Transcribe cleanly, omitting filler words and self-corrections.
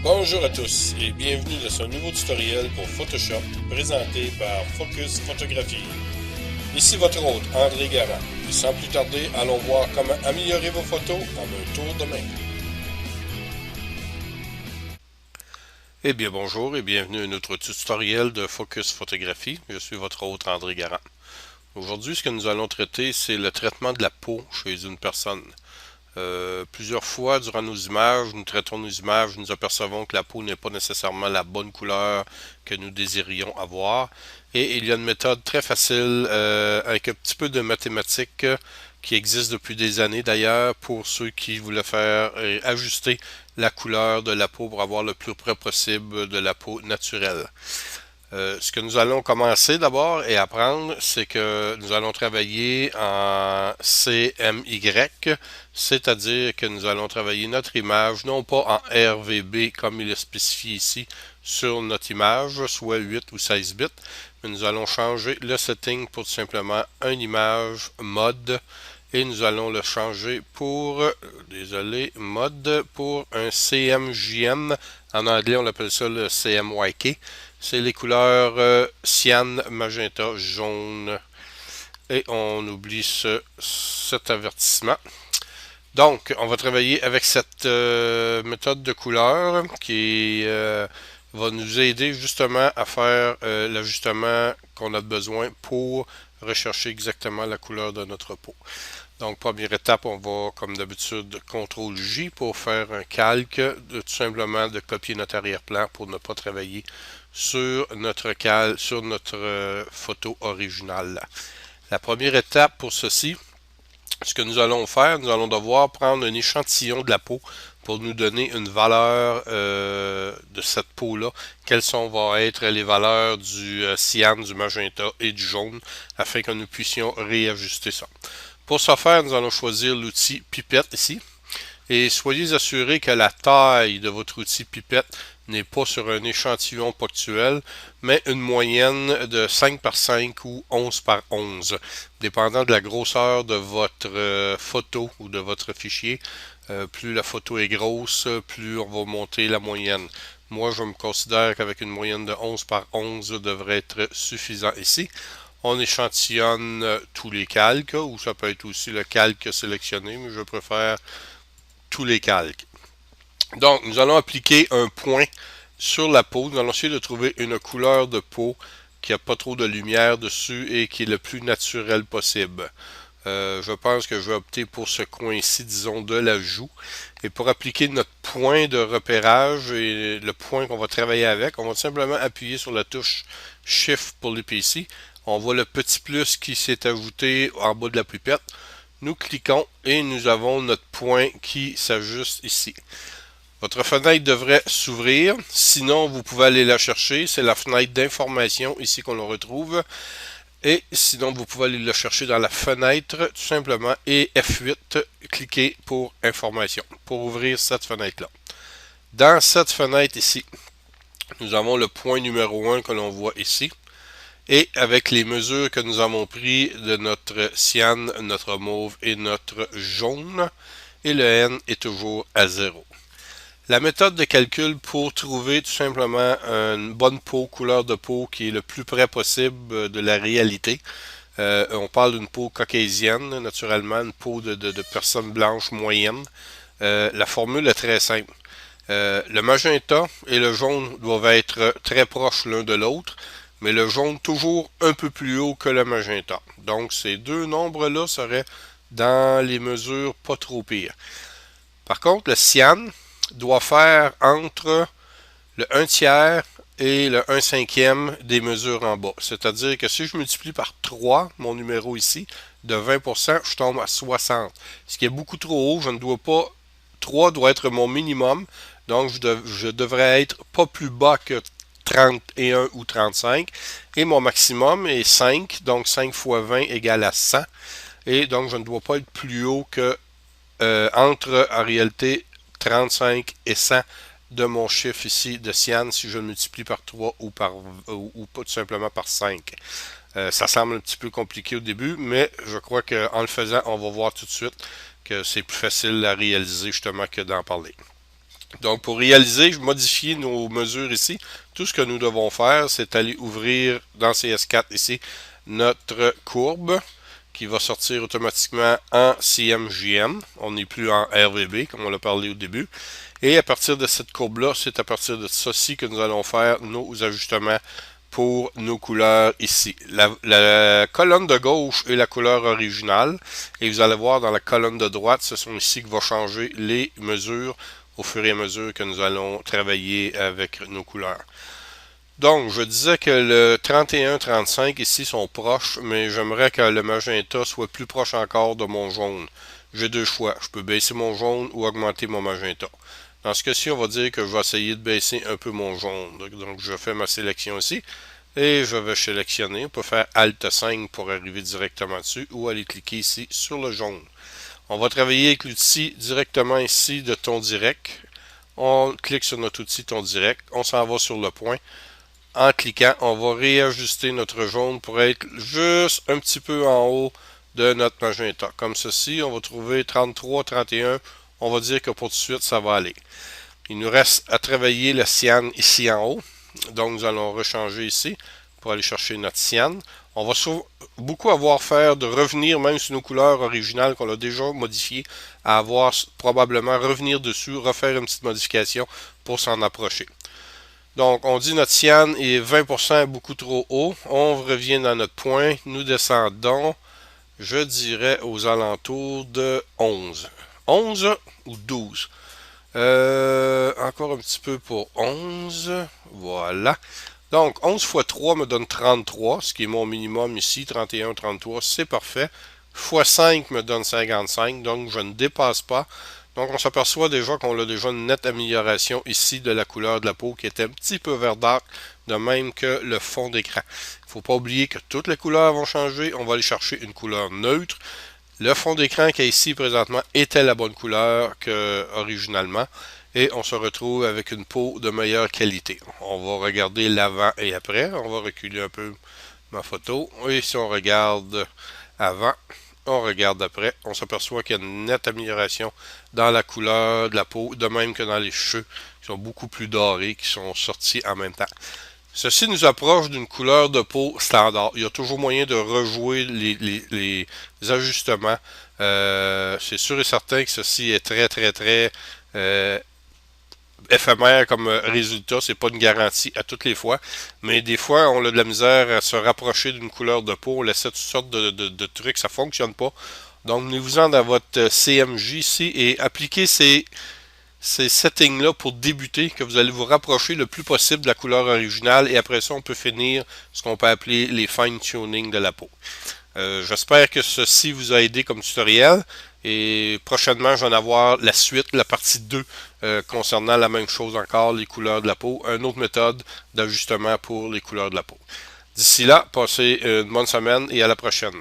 Bonjour à tous et bienvenue dans ce nouveau tutoriel pour Photoshop présenté par Focus Photographie. Ici votre hôte André Garand et sans plus tarder, allons voir comment améliorer vos photos en un tour de main. Eh bien bonjour et bienvenue à notre tutoriel de Focus Photographie. Je suis votre hôte André Garand. Aujourd'hui, ce que nous allons traiter, c'est le traitement de la peau chez une personne. Plusieurs fois durant nos images, nous traitons nos images, nous apercevons que la peau n'est pas nécessairement la bonne couleur que nous désirions avoir. Et il y a une méthode très facile avec un petit peu de mathématiques qui existe depuis des années d'ailleurs pour ceux qui voulaient faire ajuster la couleur de la peau pour avoir le plus près possible de la peau naturelle. Ce que nous allons commencer d'abord et apprendre, c'est que nous allons travailler en CMY, c'est-à-dire que nous allons travailler notre image, non pas en RVB comme il est spécifié ici sur notre image, soit 8 ou 16 bits, mais nous allons changer le setting pour tout simplement une image mode et nous allons le changer pour, mode pour un CMJM. En anglais, on appelle ça le CMYK. C'est les couleurs cyan, magenta, jaune. Et on oublie cet avertissement. Donc, on va travailler avec cette méthode de couleur qui va nous aider justement à faire l'ajustement qu'on a besoin pour rechercher exactement la couleur de notre peau. Donc, première étape, on va, comme d'habitude, CTRL-J pour faire un calque, tout simplement de copier notre arrière-plan pour ne pas travailler sur notre photo originale. La première étape pour ceci, ce que nous allons faire, nous allons devoir prendre un échantillon de la peau pour nous donner une valeur de cette peau-là. Quelles vont être les valeurs du cyan, du magenta et du jaune, afin que nous puissions réajuster ça. Pour ce faire, nous allons choisir l'outil pipette ici. Et soyez assurés que la taille de votre outil pipette n'est pas sur un échantillon ponctuel, mais une moyenne de 5 par 5 ou 11 par 11, dépendant de la grosseur de votre photo ou de votre fichier. Plus la photo est grosse, plus on va monter la moyenne. Moi, je me considère qu'avec une moyenne de 11 par 11 devrait être suffisant ici. On échantillonne tous les calques, ou ça peut être aussi le calque sélectionné, mais je préfère tous les calques. Donc, nous allons appliquer un point sur la peau. Nous allons essayer de trouver une couleur de peau qui n'a pas trop de lumière dessus et qui est le plus naturel possible. Je pense que je vais opter pour ce coin-ci, disons, de la joue. Et pour appliquer notre point de repérage et le point qu'on va travailler avec, on va simplement appuyer sur la touche Shift pour l'épée. On voit le petit plus qui s'est ajouté en bas de la pipette. Nous cliquons et nous avons notre point qui s'ajuste ici. Votre fenêtre devrait s'ouvrir. Sinon, vous pouvez aller la chercher. C'est la fenêtre d'information ici qu'on le retrouve. Et sinon, vous pouvez aller le chercher dans la fenêtre tout simplement et F8, cliquez pour information pour ouvrir cette fenêtre-là. Dans cette fenêtre ici, nous avons le point numéro 1 que l'on voit ici. Et avec les mesures que nous avons prises de notre cyan, notre mauve et notre jaune, et le N est toujours à 0. La méthode de calcul pour trouver tout simplement une bonne peau, couleur de peau qui est le plus près possible de la réalité. On parle d'une peau caucasienne, naturellement, une peau de personnes blanches moyennes. La formule est très simple. Le magenta et le jaune doivent être très proches l'un de l'autre, mais le jaune toujours un peu plus haut que le magenta. Donc ces deux nombres-là seraient dans les mesures pas trop pires. Par contre, le cyan doit faire entre le 1 tiers et le 1 cinquième des mesures en bas. C'est-à-dire que si je multiplie par 3, mon numéro ici, de 20%, je tombe à 60. Ce qui est beaucoup trop haut, je ne dois pas... 3 doit être mon minimum, donc je devrais être pas plus bas que 31 ou 35. Et mon maximum est 5, donc 5 fois 20 égale à 100. Et donc je ne dois pas être plus haut que entre, en réalité, 35 et 100 de mon chiffre ici de cyan si je le multiplie par 3 ou pas tout simplement par 5. Ça semble un petit peu compliqué au début, mais je crois qu'en le faisant, on va voir tout de suite que c'est plus facile à réaliser justement que d'en parler. Donc, pour réaliser, modifier nos mesures ici, tout ce que nous devons faire, c'est aller ouvrir dans CS4 ici notre courbe qui va sortir automatiquement en CMJM. On n'est plus en RVB, comme on l'a parlé au début. Et à partir de cette courbe-là, c'est à partir de ceci que nous allons faire nos ajustements pour nos couleurs ici. La colonne de gauche est la couleur originale. Et vous allez voir dans la colonne de droite, ce sont ici que va changer les mesures au fur et à mesure que nous allons travailler avec nos couleurs. Donc, je disais que le 31-35 ici sont proches, mais j'aimerais que le magenta soit plus proche encore de mon jaune. J'ai deux choix. Je peux baisser mon jaune ou augmenter mon magenta. Dans ce cas-ci, on va dire que je vais essayer de baisser un peu mon jaune. Donc, je fais ma sélection ici et je vais sélectionner. On peut faire Alt 5 pour arriver directement dessus ou aller cliquer ici sur le jaune. On va travailler avec l'outil directement ici de ton direct. On clique sur notre outil ton direct. On s'en va sur le point. En cliquant, on va réajuster notre jaune pour être juste un petit peu en haut de notre magenta. Comme ceci, on va trouver 33, 31. On va dire que pour tout de suite, ça va aller. Il nous reste à travailler le cyan ici en haut. Donc, nous allons rechanger ici pour aller chercher notre cyan. On va beaucoup avoir faire de revenir même sur nos couleurs originales qu'on a déjà modifiées, à avoir probablement revenir dessus, refaire une petite modification pour s'en approcher. Donc, on dit notre cyan est 20% beaucoup trop haut. On revient dans notre point. Nous descendons, je dirais, aux alentours de 11. 11 ou 12. Encore un petit peu pour 11. Voilà. Donc, 11 fois 3 me donne 33, ce qui est mon minimum ici. 31, 33, c'est parfait. Fois 5 me donne 55, donc je ne dépasse pas. Donc, on s'aperçoit déjà qu'on a déjà une nette amélioration ici de la couleur de la peau qui était un petit peu verdâtre, de même que le fond d'écran. Il ne faut pas oublier que toutes les couleurs vont changer. On va aller chercher une couleur neutre. Le fond d'écran qui est ici présentement était la bonne couleur que originalement. Et on se retrouve avec une peau de meilleure qualité. On va regarder l'avant et après. On va reculer un peu ma photo. Et si on regarde avant, on regarde après, on s'aperçoit qu'il y a une nette amélioration dans la couleur de la peau, de même que dans les cheveux, qui sont beaucoup plus dorés, qui sont sortis en même temps. Ceci nous approche d'une couleur de peau standard. Il y a toujours moyen de rejouer les ajustements. C'est sûr et certain que ceci est très éphémère comme résultat. C'est pas une garantie à toutes les fois. Mais des fois, on a de la misère à se rapprocher d'une couleur de peau. On laisse toutes sortes de trucs. Ça fonctionne pas. Donc, venez-vous-en dans votre CMJ ici et appliquez ces settings-là pour débuter, que vous allez vous rapprocher le plus possible de la couleur originale et après ça, on peut finir ce qu'on peut appeler les fine-tuning de la peau. J'espère que ceci vous a aidé comme tutoriel et prochainement, je vais en avoir la suite, la partie 2 concernant la même chose encore, les couleurs de la peau, une autre méthode d'ajustement pour les couleurs de la peau. D'ici là, passez une bonne semaine et à la prochaine.